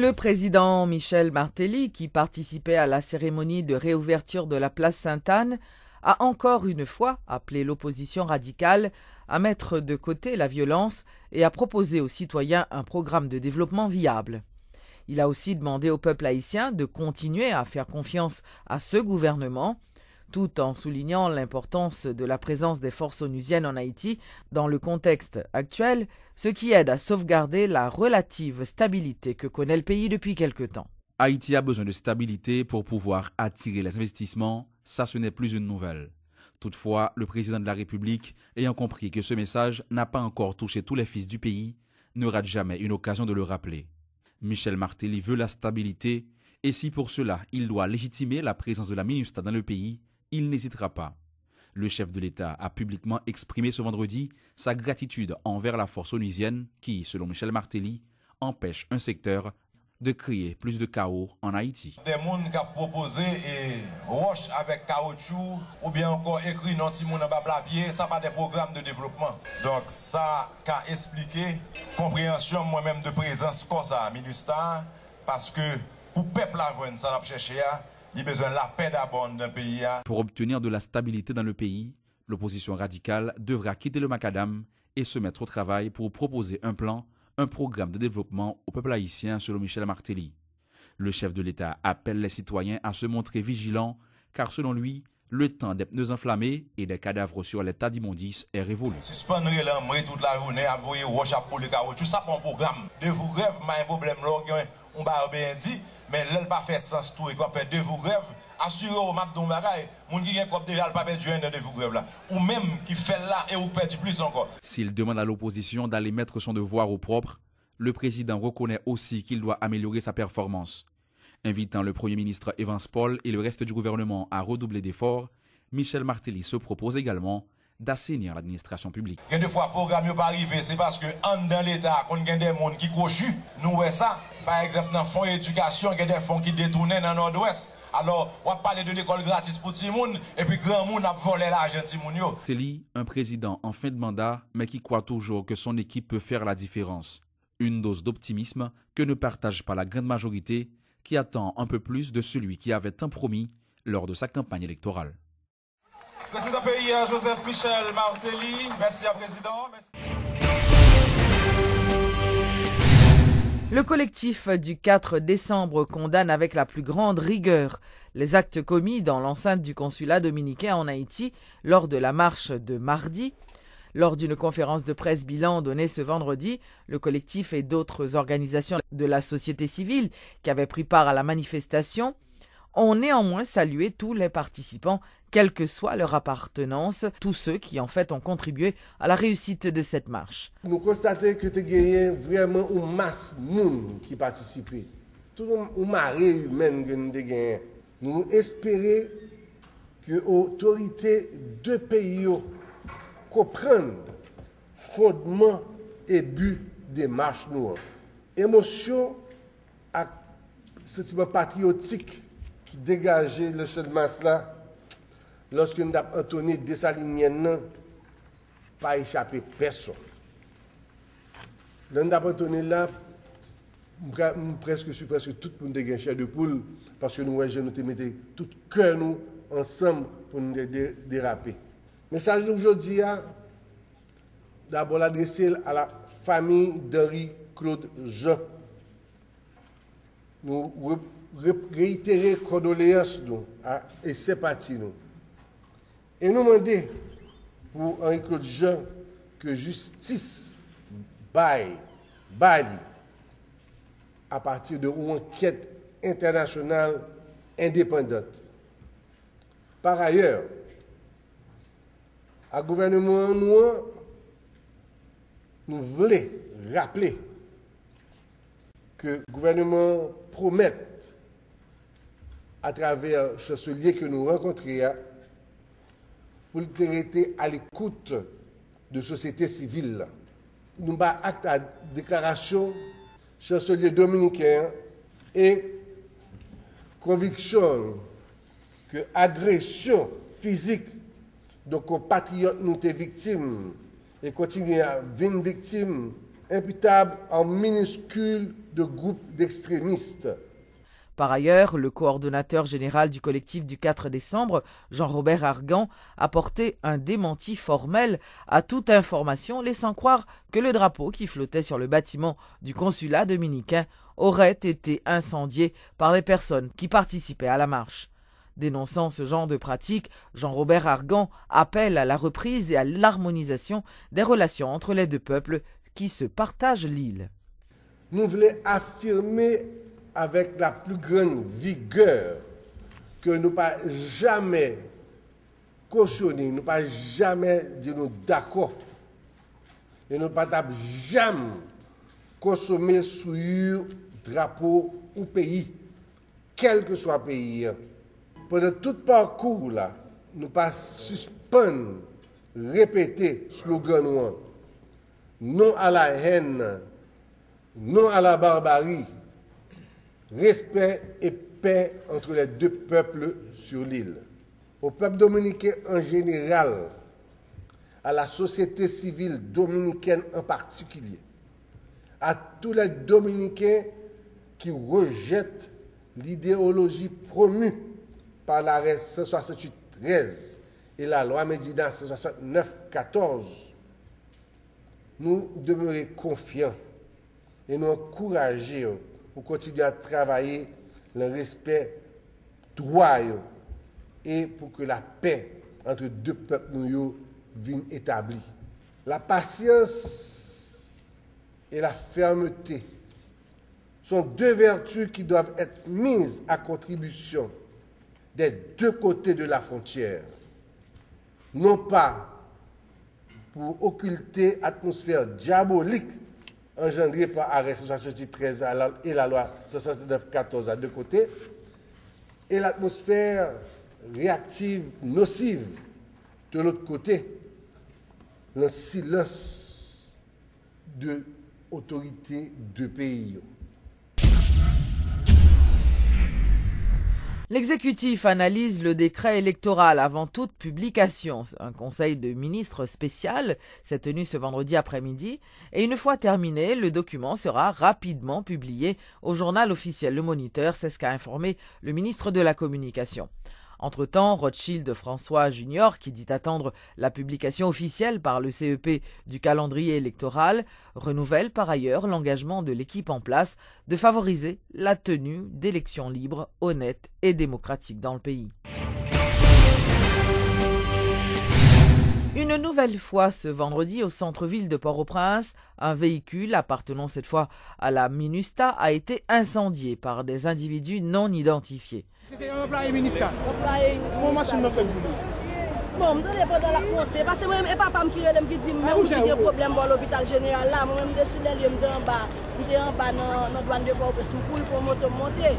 Le président Michel Martelly, qui participait à la cérémonie de réouverture de la place Sainte-Anne, a encore une fois appelé l'opposition radicale à mettre de côté la violence et à proposer aux citoyens un programme de développement viable. Il a aussi demandé au peuple haïtien de continuer à faire confiance à ce gouvernement, tout en soulignant l'importance de la présence des forces onusiennes en Haïti dans le contexte actuel, ce qui aide à sauvegarder la relative stabilité que connaît le pays depuis quelque temps. Haïti a besoin de stabilité pour pouvoir attirer les investissements, ça ce n'est plus une nouvelle. Toutefois, le président de la République, ayant compris que ce message n'a pas encore touché tous les fils du pays, ne rate jamais une occasion de le rappeler. Michel Martelly veut la stabilité, et si pour cela il doit légitimer la présence de la MINUSTAH dans le pays, il n'hésitera pas. Le chef de l'État a publiquement exprimé ce vendredi sa gratitude envers la force onusienne qui, selon Michel Martelly, empêche un secteur de créer plus de chaos en Haïti. Des gens qui ont proposé roche avec caoutchouc ou bien encore écrit non si moun en bas clavier, ça pas des programmes de développement. Donc ça qu'a expliqué compréhension moi-même de présence comme ça MINUSTAH parce que pour peuple à joindre ça n'a cherché il a besoin de la paix d'abord dans le pays. Pour obtenir de la stabilité dans le pays, l'opposition radicale devra quitter le macadam et se mettre au travail pour proposer un plan, un programme de développement au peuple haïtien selon Michel Martelly. Le chef de l'État appelle les citoyens à se montrer vigilants car selon lui, le temps des pneus enflammés et des cadavres sur les tas d'immondices est révolu. Suspendre l'ambre toute la journée, à voyer roche à pour le caoutchouc, ça pour un programme. De vous grève, mais un problème là, on va bien dit, mais là, pas fait sens tout et quoi faire de vous grève, assurez au mat don bagay, moun qui gen comme déjà pas perdu un de vous grève là, ou même qui fait là et ou perdu plus encore. S'il demande à l'opposition d'aller mettre son devoir au propre, le président reconnaît aussi qu'il doit améliorer sa performance. Invitant le Premier ministre Evans Paul et le reste du gouvernement à redoubler d'efforts, Michel Martelly se propose également d'assainir l'administration publique. Il y a des fois, le programme n'est pas arrivé, c'est parce que dans l'État, quand il y a des gens qui crochent, nous voyons ça. Par exemple, dans le fonds d'éducation, il y a des fonds qui détournent dans le nord-ouest. Alors, on va parler de l'école gratis pour tout le monde, et puis grand monde a volé l'argent de tout le monde. Martelly, un président en fin de mandat, mais qui croit toujours que son équipe peut faire la différence. Une dose d'optimisme que ne partage pas la grande majorité, qui attend un peu plus de celui qui avait tant promis lors de sa campagne électorale. Président pays, Joseph Michel Martelly. Merci à président. Merci. Le collectif du 4 décembre condamne avec la plus grande rigueur les actes commis dans l'enceinte du consulat dominicain en Haïti lors de la marche de mardi. Lors d'une conférence de presse bilan donnée ce vendredi, le collectif et d'autres organisations de la société civile qui avaient pris part à la manifestation ont néanmoins salué tous les participants, quelle que soit leur appartenance, tous ceux qui en fait ont contribué à la réussite de cette marche. Nous constatons que tu as vraiment une masse de monde qui participait. Tout une marée humaine que nous avons gagné. Nous espérons que l'autorité de pays comprennent fondement et but des marches noires. Émotion et sentiment patriotique qui dégageait le seul masse là lorsque nous avons entonné Dessalines, pas échappé personne. Nous avons entonné là, je suis presque tout le monde a chair de poule parce que nous mettons tout cœur nous ensemble pour nous déraper. Le message d'aujourd'hui, d'abord l'adresser à la famille d'Henri Claude Jean. Nous réitérer condoléances et sympathie nous. Et nous demander pour Henri Claude Jean que justice baille à partir d'une enquête internationale indépendante. Par ailleurs, à gouvernement nous voulons rappeler que le gouvernement promet à travers ce chancelier que nous rencontrons pour être à l'écoute de société civile. Nous avons acte à déclaration chancelier dominicain et conviction que agression physique de compatriotes nous sommes victimes et continuer à venir victimes imputables en minuscules de groupes d'extrémistes. Par ailleurs, le coordonnateur général du collectif du 4 décembre, Jean-Robert Argan, a porté un démenti formel à toute information laissant croire que le drapeau qui flottait sur le bâtiment du consulat dominicain aurait été incendié par les personnes qui participaient à la marche. Dénonçant ce genre de pratique, Jean-Robert Argan appelle à la reprise et à l'harmonisation des relations entre les deux peuples qui se partagent l'île. Nous voulons affirmer avec la plus grande vigueur que nous pas jamais cautionner, nous pas jamais dire nous d'accord et nous pas jamais consommer sur drapeau ou pays, quel que soit le pays. Pendant tout parcours là, nous pas suspendre, répéter slogan noir. Non à la haine, non à la barbarie, respect et paix entre les deux peuples sur l'île. Au peuple dominicain en général, à la société civile dominicaine en particulier, à tous les Dominicains qui rejettent l'idéologie promue par l'arrêt 168-13 et la loi Médina 169-14, nous demeurons confiants et nous encourageons pour continuer à travailler le respect droit et pour que la paix entre deux peuples nous vienne établie. La patience et la fermeté sont deux vertus qui doivent être mises à contribution des deux côtés de la frontière, non pas pour occulter l'atmosphère diabolique engendrée par l'arrêt 173 et la loi 69-14 à deux côtés, et l'atmosphère réactive, nocive de l'autre côté, le silence de l'autorité de pays. L'exécutif analyse le décret électoral avant toute publication. Un conseil de ministres spécial s'est tenu ce vendredi après-midi et une fois terminé, le document sera rapidement publié au journal officiel Le Moniteur, c'est ce qu'a informé le ministre de la Communication. Entre-temps, Rothschild François Junior, qui dit attendre la publication officielle par le CEP du calendrier électoral, renouvelle par ailleurs l'engagement de l'équipe en place de favoriser la tenue d'élections libres, honnêtes et démocratiques dans le pays. Une nouvelle fois ce vendredi au centre-ville de Port-au-Prince, un véhicule appartenant cette fois à la MINUSTAH a été incendié par des individus non identifiés. C'est un employé ministère. Comment machine n'a fait vous? Bon, je ne pas dans la montée parce que moi, je papa qui dit mais où j'ai des problèmes dans l'hôpital général là, moi je suis là, je suis en bas, dans la douane de Port-au-Prince, je pour moto monter.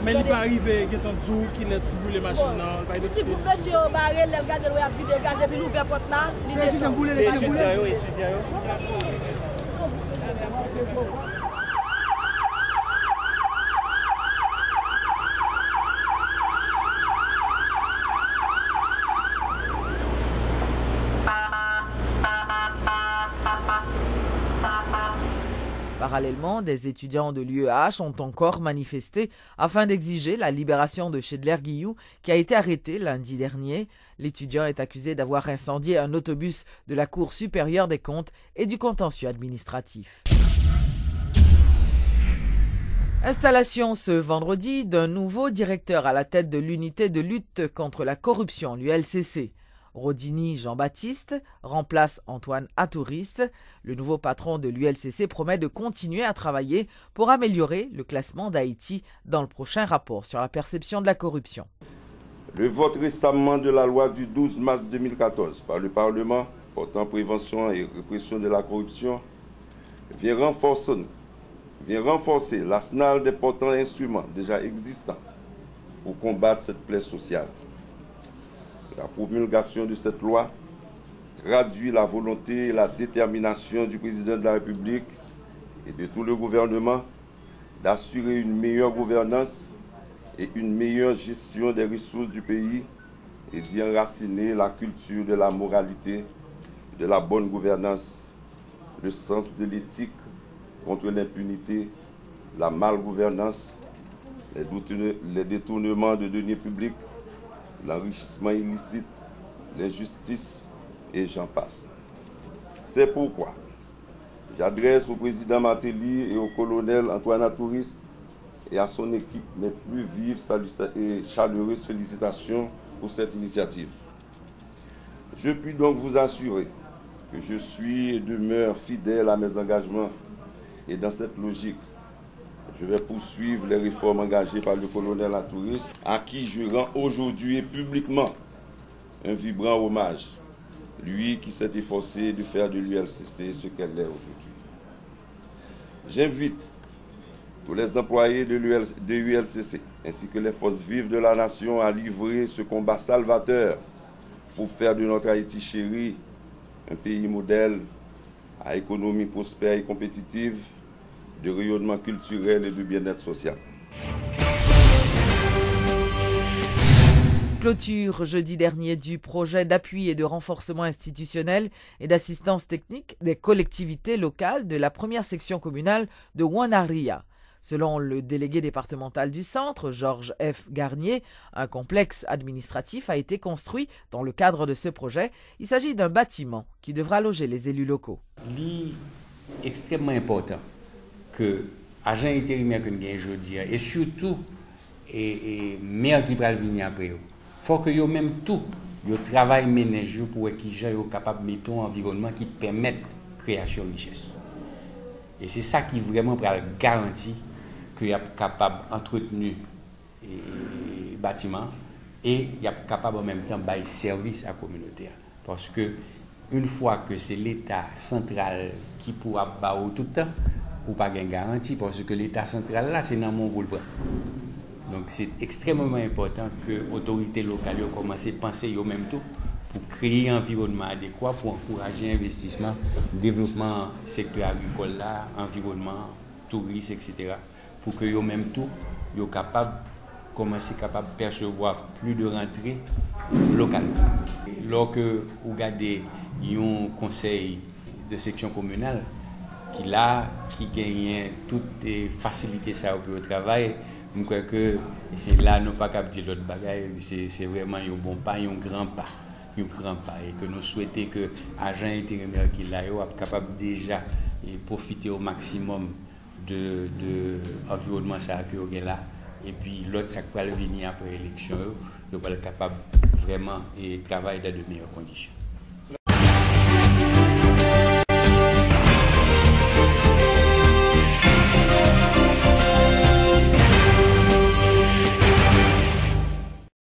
Mais il va arriver qu'il y a un jour qui laisse brûler les machines là. Petit groupe monsieur barré, le gars de l'eau a vidé gaz et puis l'ouvert porte là, il descend. Parallèlement, des étudiants de l'UEH ont encore manifesté afin d'exiger la libération de Chedler Guillou, qui a été arrêté lundi dernier. L'étudiant est accusé d'avoir incendié un autobus de la Cour supérieure des comptes et du contentieux administratif. Installation ce vendredi d'un nouveau directeur à la tête de l'unité de lutte contre la corruption, l'ULCC. Rodini Jean-Baptiste remplace Antoine Atouriste. Le nouveau patron de l'ULCC promet de continuer à travailler pour améliorer le classement d'Haïti dans le prochain rapport sur la perception de la corruption. Le vote récemment de la loi du 12 mars 2014 par le Parlement portant prévention et répression de la corruption vient renforcer l'arsenal d'importants instruments déjà existants pour combattre cette plaie sociale. La promulgation de cette loi traduit la volonté et la détermination du président de la République et de tout le gouvernement d'assurer une meilleure gouvernance et une meilleure gestion des ressources du pays et d'y enraciner la culture de la moralité, de la bonne gouvernance, le sens de l'éthique contre l'impunité, la malgouvernance, les détournements de deniers publics, l'enrichissement illicite, l'injustice et j'en passe. C'est pourquoi j'adresse au président Martelly et au colonel Antoine Atouriste et à son équipe mes plus vives et chaleureuses félicitations pour cette initiative. Je puis donc vous assurer que je suis et demeure fidèle à mes engagements et dans cette logique, je vais poursuivre les réformes engagées par le colonel Atouriste, à qui je rends aujourd'hui et publiquement un vibrant hommage, lui qui s'est efforcé de faire de l'ULCC ce qu'elle est aujourd'hui. J'invite tous les employés de l'ULCC ainsi que les forces vives de la nation à livrer ce combat salvateur pour faire de notre Haïti chéri un pays modèle à économie prospère et compétitive, de rayonnement culturel et de bien-être social. Clôture jeudi dernier du projet d'appui et de renforcement institutionnel et d'assistance technique des collectivités locales de la première section communale de Ouanaria. Selon le délégué départemental du centre, Georges F. Garnier, un complexe administratif a été construit dans le cadre de ce projet. Il s'agit d'un bâtiment qui devra loger les élus locaux. C'est extrêmement important que agent intérimaire que nous avons aujourd'hui et surtout et maire qui va venir après, il faut que yo même tout yo travail ménage pour qu'ils soient capables de mettre un environnement qui permette création de richesse. Et c'est ça qui vraiment garantit qu'il y a capable d'entretenir le bâtiment et il y a capable en même temps de faire service à la communauté. Parce que une fois que c'est l'État central qui pourra faire tout le temps, ou pas de garantie, parce que l'État central là, c'est dans mon rôle. Donc c'est extrêmement important que les autorités locales commencent à penser eux-mêmes tout pour créer un environnement adéquat pour encourager l'investissement, le développement secteur agricole là, environnement, tourisme, etc. Pour que eux-mêmes tout, soient capables commencer capable de percevoir plus de rentrées localement. Lorsque vous regardez un conseil de section communale qui gagne toutes les facilités ça pour le travail, je crois que là nous pas capable dire l'autre bagaille, c'est vraiment un bon pas, un grand pas. Et que nous souhaitons que l'agent intérimaire qui là soit capable déjà de profiter au maximum de l'environnement que là. Et puis l'autre, ça va venir après l'élection, il va être capable vraiment de travailler dans de meilleures conditions.